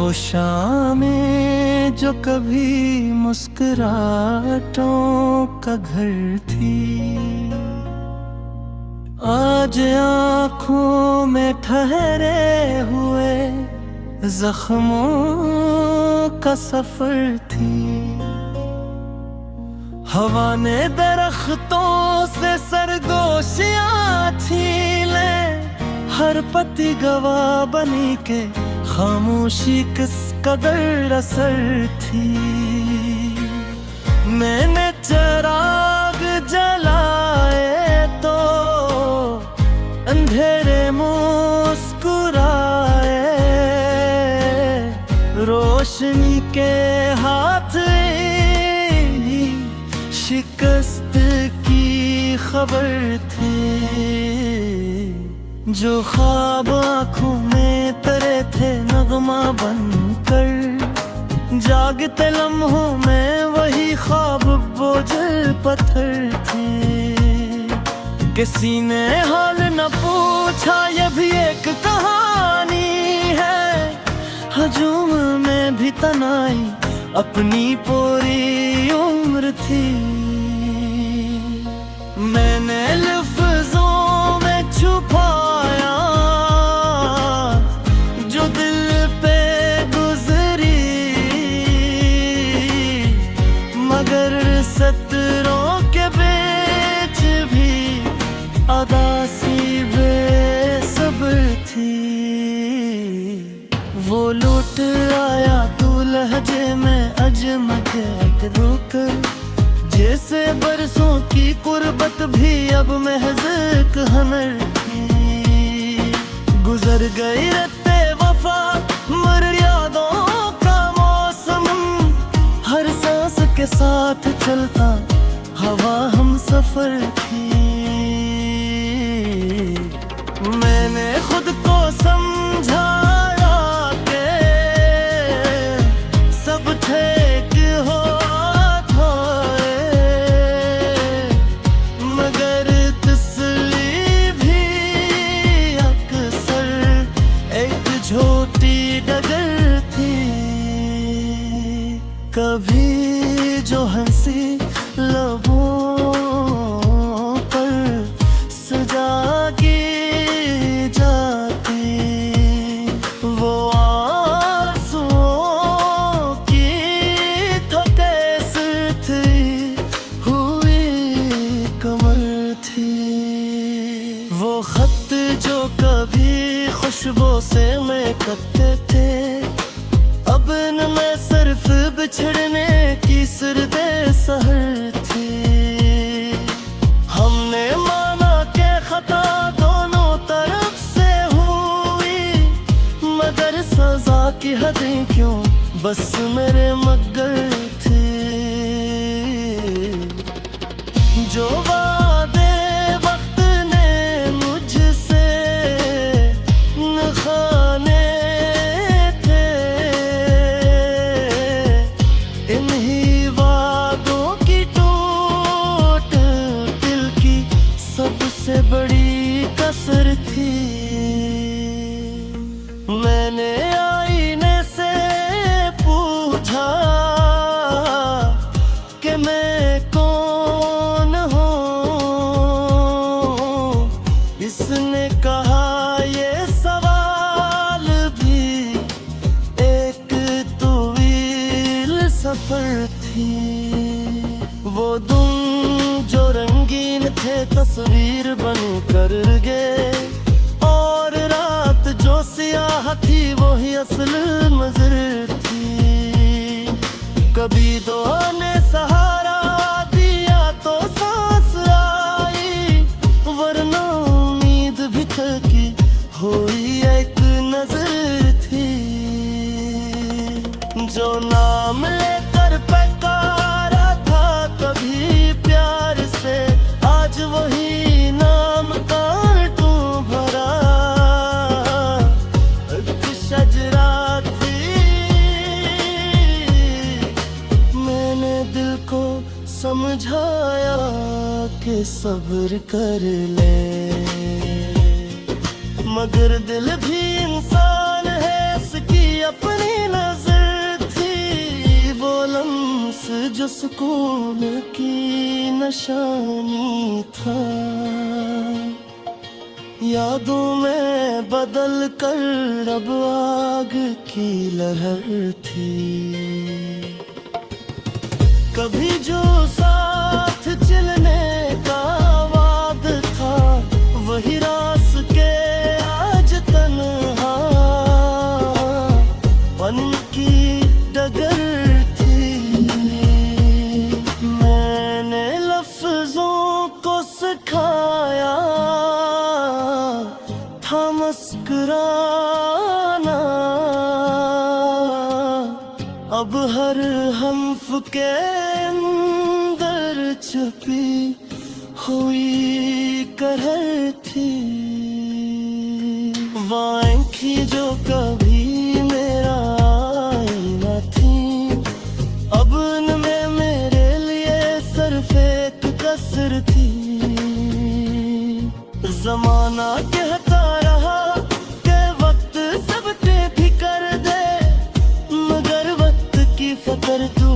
वो शामें जो कभी मुस्कुराहटों का घर थी, आज आँखों में ठहरे हुए जख्मों का सफर थी। हवा ने दरख्तों से सरगोशियाँ छीने, हर पत्ती गवाह बनी के खामोशी किस कदर असर थी। मैंने चिराग जलाए तो अंधेरे मुस्कुराए, रोशनी के हाथ शिकस्त की खबर थी। जो ख्वाब आँखों में तरे थे नगमा बनकर, जागते लम्हों में वही ख्वाब बोझल पत्थर थे। किसी ने हाल न पूछा, ये भी एक कहानी है। हजूम में भी तनाई अपनी पूरी उम्र थी। मैंने लफ्जों में छुपाया जो दिल पे गुजरी, मगर सतरों के बीच भी अदासी बेसब्र थी। वो लौट आया तू लहजे में अजमत रुक, जैसे बरसों की कुर्बत भी अब महज़ एक हनर थी। गुजर गई रत्ते वफा मर यादों का मौसम, हर सांस के साथ चलता हवा हम सफर थी। मैंने खुद को समझाया के सब ठीक हो, कभी जो हंसी लबों पर सजा की जाती, वो आंसुओं की थी हुई कमर थी। वो खत जो कभी खुशबू से महकते थे, अब मैं सिर्फ बिछड़ने की सर्दे सहर थी। हमने माना के खता दोनों तरफ से हुई, मगर सजा की हदें क्यों बस मेरे मगर थी। जो वादे वक्त ने मुझसे निखाने से बड़ी कसर थी। मैंने आईने से पूछा कि मैं कौन हूँ, इसने कहा ये सवाल भी एक तवील सफर थी। वो तुम जो रंगीन थे तस्वीर बन कर गए, और रात जो सियाह थी वही असल मंज़र थी। कभी दुआ ने सहारा दिया तो सांस आई, वरना उम्मीद भी थकी हुई एक नजर थी। जो नाम लेकर पुकारा था कभी प्यार से, आज वही नाम कांटों भरा एक शजरा थी। मैंने दिल को समझाया कि सब्र कर ले, मगर दिल भी इंसान है, इसकी अपनी नजर थी, वो लम्स जो सुकून की निशानी था। यादों में बदल कर अब आग की लहर थी। कभी जो साथ चलने का वाद था, वही रास के आज तन्हा पन की डगर थी। मैंने लफ्जों को सिखाया था मुस्कुराना, अब हर हम्फ के अंदर छुपी हुई कहर थी। आँखें जो कभी मेरा आईना थी, अब उनमें मेरे लिए सिर्फ एक कसर थी। जमाना कहता रहा कि वक्त सब पे भी कर दे, मगर वक्त की फकर तो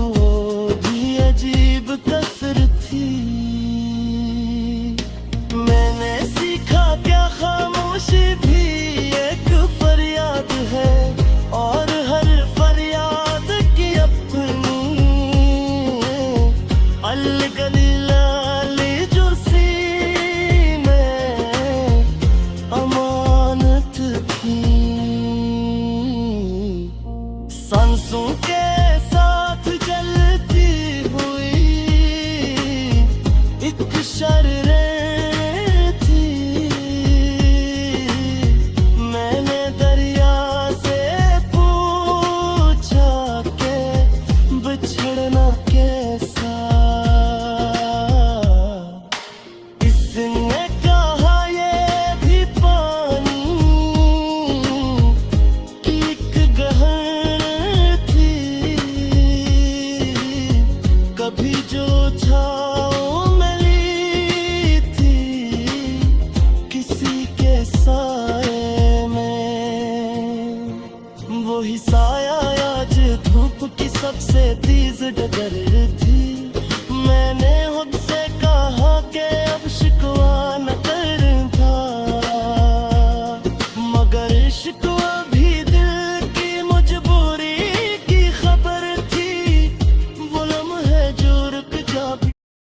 भी अजीब कसर थी। मैंने सीखा क्या खामोशी भी एक फरियाद है, और हर फरियाद की अपनी अलगली लाली जुर्सी में अमानत थी। सांसों के साथ जलती हुई एक शर्र थी। मैंने दरिया से पूछा के बिछड़ना कैसा, इसने कहा ये भी पानी की एक गहर थी। कभी जो छा